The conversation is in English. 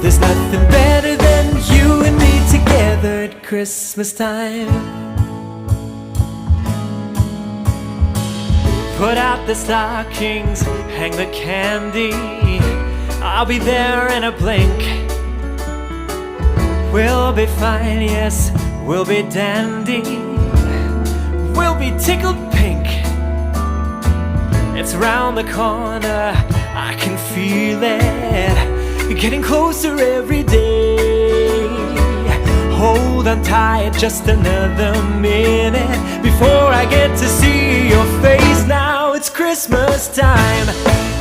There's nothing better than you and me together at Christmas time. Put out the stockings, hang the candy, I'll be there in a blink. We'll be fine, yes, we'll be dandy, we'll be tickled pink. It's round the corner, I can feel it, getting closer every day. Hold on tight, just another minute before I get to see your face. Now it's Christmas time.